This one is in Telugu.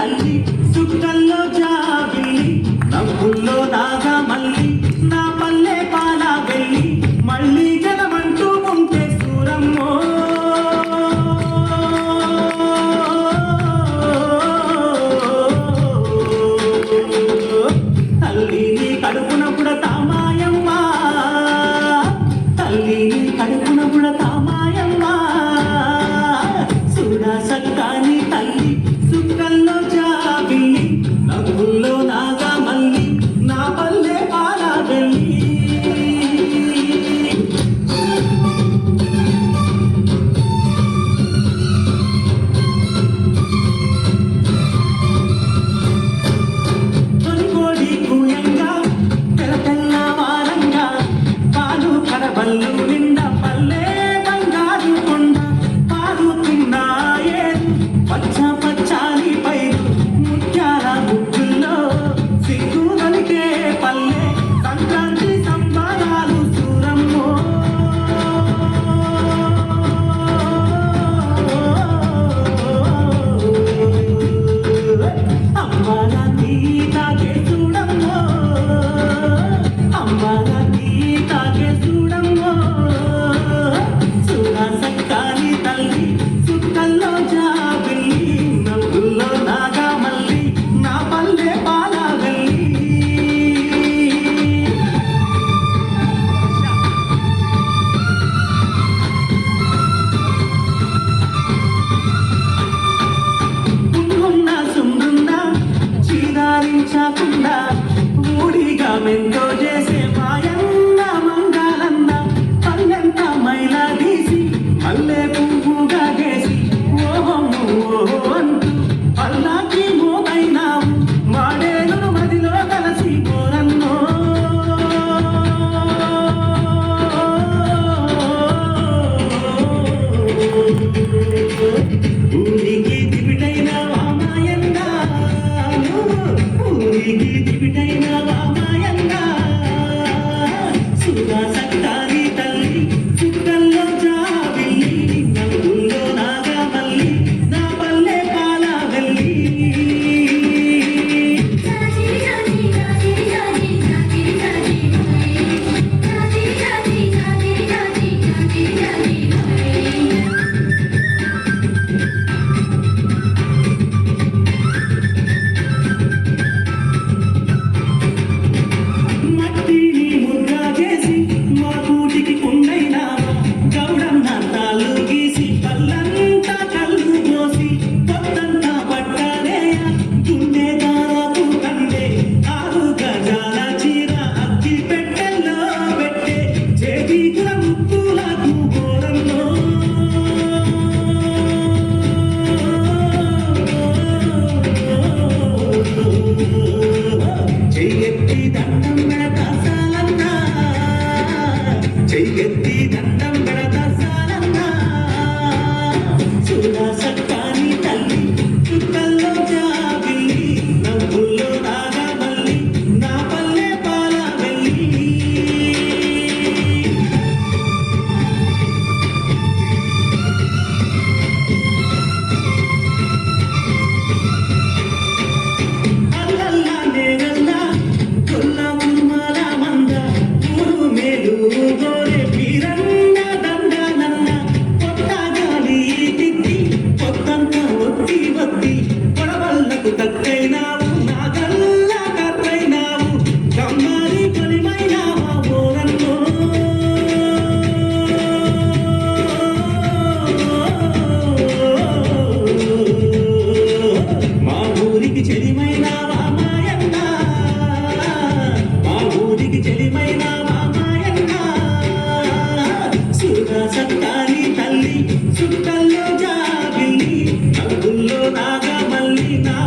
తల్లి సుక్కల్లో జాబిల్లి నవ్వుల్లో నాగా మల్లి నా పల్లె పాల వెళ్ళి మళ్ళీ జనమంటూ ఉంటే సూరమ్మో తల్లిని కడుపున పుడతా మాయమ్మ తల్లిని కడుపున పుడతా మాయమ్మ సుడా సక్కాని తల్లి సుక్కల్లో జాబిల్లి నవ్వుల్లో నాగా మల్లి నా పల్లె పాల వెళ్ళి తొలికోడి కూయంగా తెల్ల వారంగా పాలు కడబల్లు నిండా పల్లె బంగారు కొండ పారుతున్నాయే పచ్చ పచ్చాలి పైరు ముత్యాల ముగ్గుల్లో సిగ్గు నలికే పల్లె సంక్రాంతి సంబరాలు సూరమ్మో అమ్మాల తాగే చూడమ్మో అమ్మాల తాగే చూడమ్మో చూడా సక్కాని తల్లి సుక్కల్లో జాబిల్లి నవ్వుల్లో నాగా మల్లి నా పల్లె పాల వెళ్ళి పుంగున్న సుందున్న చీరారించకుండా ఊడిగా మెంతో చేసే మాయన్న మంగాలన్న పల్లెంత మైలా తీసి మల్లె పువ్వుగా చేసి ఓహమ్ము ఓహో అంటూ పల్లాకి మోమైనావు మాడేను మదిలో కలిసి పోరన్నో ఊరికి దివిటైన వామాయన్న ఊరికి దివిటైన వామాయన్న సుగా సక్కాని తల్లి సుక్కల్లో జాబిల్లి నవ్వుల్లో నాగా మల్లి నా పల్లె పాల వెళ్ళి మట్టిని ముద్రా చేసి మా కూటికి కుండైనా గౌడన్న తాళ్ళు గీసి పల్లంతా కళ్ళు పోసి పొద్దంతా పట్టానే గుండె దారాపు కండే 6 గజాల చీర అక్కి పెట్టెల్లో పెట్టే చేతికుల ముక్కులకు కోరన్నో చెయ్యెత్తి దండం పెడతా సాలన్నా చెయ్యెత్తి దండం పెడతా సాలన్నా చూడా సక్కాని తల్లి చుక్కల్లో జాబిల్లి నవ్వుల్లో నాగా మల్లి నా పల్లె పాల వెళ్ళి అల్లల్లా నేరల్లా కొల్ల కుర్మాల మంద ఊరు మేలు గోరె పీరన్న దండ నన్న కొత్త గాలి తిత్తి కొత్తంత ఒత్తి ఒత్తి కొడవల్లకు తక్కైనావు నాగల్ల కర్రైనావు కమ్మారి కొలిమైనావా ఓరన్నో మా ఊరికి చెలిమైనావా మాయన్న మా ఊరికి చెలిమైనావా మాయన్న సుగా సక్కాని తల్లి సుక్కల్లో జాబిల్లి నవ్వుల్లో నాగా మల్లి నా